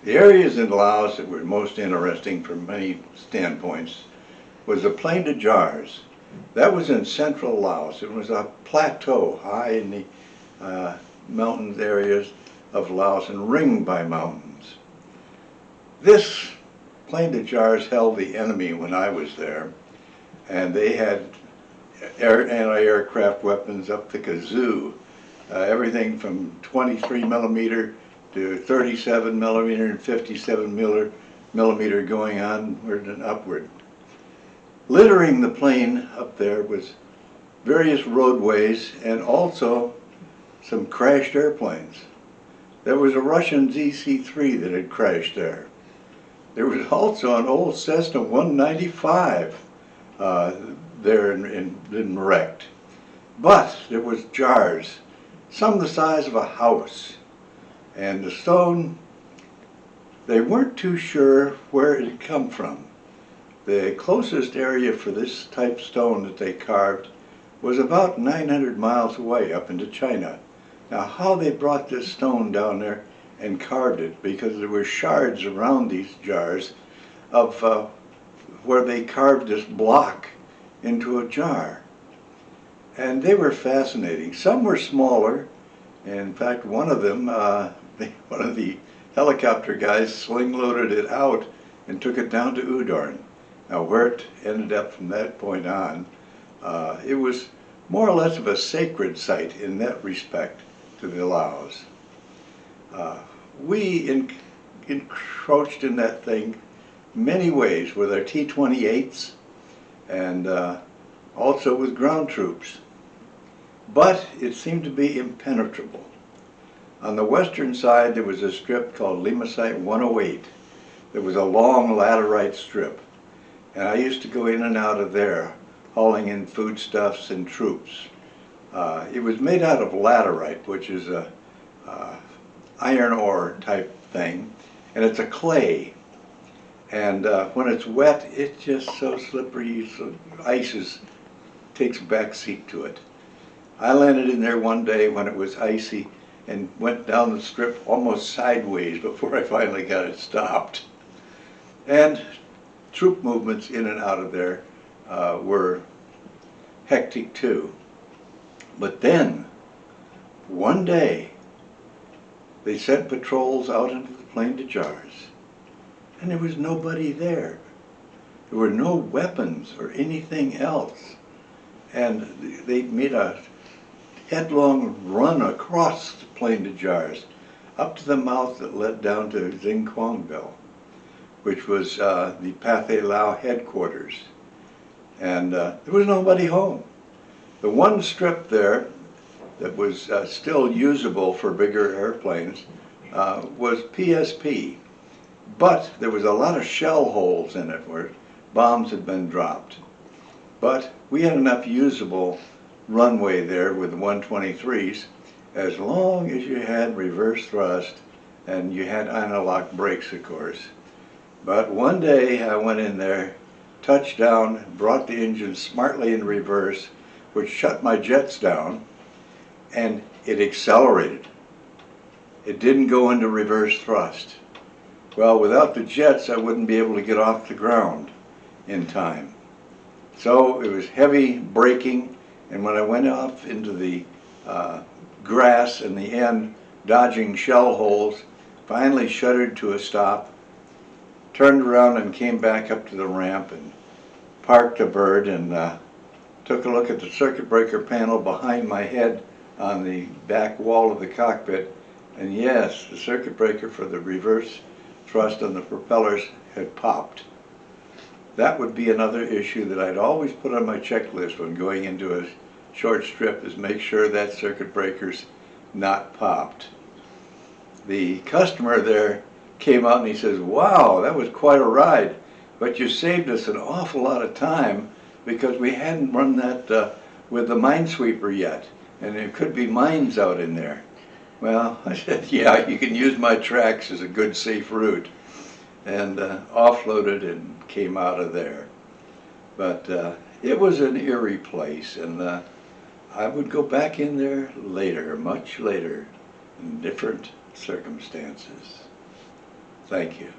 The areas in Laos that were most interesting from many standpoints was the Plaine de Jars. That was in central Laos. It was a plateau high in the mountains areas of Laos and ringed by mountains. This Plaine de Jars held the enemy when I was there, and they had anti-aircraft weapons up the kazoo, everything from 23 millimeter to 37 millimeter and 57 millimeter going onward and upward. Littering the plain up there was various roadways and also some crashed airplanes. There was a Russian ZC-3 that had crashed there. There was also an old Cessna 195 there and wrecked. But there was jars, some the size of a house. And the stone, they weren't too sure where it had come from. The closest area for this type stone that they carved was about 900 miles away up into China. Now how they brought this stone down there and carved it, because there were shards around these jars of where they carved this block into a jar. And they were fascinating. Some were smaller. In fact, one of them, one of the helicopter guys sling-loaded it out and took it down to Udorn. Now where it ended up from that point on, it was more or less of a sacred site in that respect to the Laos. We encroached in that thing many ways with our T-28s and also with ground troops. But it seemed to be impenetrable. On the western side there was a strip called Limacite 108. There was a long laterite strip. And I used to go in and out of there, hauling in foodstuffs and troops. It was made out of laterite, which is a iron ore type thing, and it's a clay. And when it's wet, it's just so slippery, so ice takes a back seat to it. I landed in there one day when it was icy and went down the strip almost sideways before I finally got it stopped. And troop movements in and out of there were hectic too. But then, one day, they sent patrols out into the Plaine de Jars, and there was nobody there. There were no weapons or anything else. And they made a headlong run across the Plaine de Jars, up to the mouth that led down to Xingquanville, which was the Pathet Lao headquarters. And there was nobody home. The one strip there that was still usable for bigger airplanes was PSP. But there was a lot of shell holes in it where bombs had been dropped. But we had enough usable runway there with the 123s as long as you had reverse thrust and you had analog brakes, of course. But one day I went in there, touched down, brought the engine smartly in reverse, which shut my jets down, and it accelerated. It didn't go into reverse thrust. Well, without the jets, I wouldn't be able to get off the ground in time. So it was heavy braking, and when I went off into the grass in the end, dodging shell holes, finally shuddered to a stop, turned around and came back up to the ramp and parked a bird and took a look at the circuit breaker panel behind my head on the back wall of the cockpit. And yes, the circuit breaker for the reverse thrust on the propellers had popped. That would be another issue that I'd always put on my checklist when going into a short strip, is make sure that circuit breaker's not popped. The customer there came out and he says, "Wow, that was quite a ride, but you saved us an awful lot of time because we hadn't run that with the minesweeper yet, and there could be mines out in there." Well, I said, yeah, you can use my tracks as a good safe route, and offloaded and came out of there. But it was an eerie place, and I would go back in there later, much later, in different circumstances. Thank you.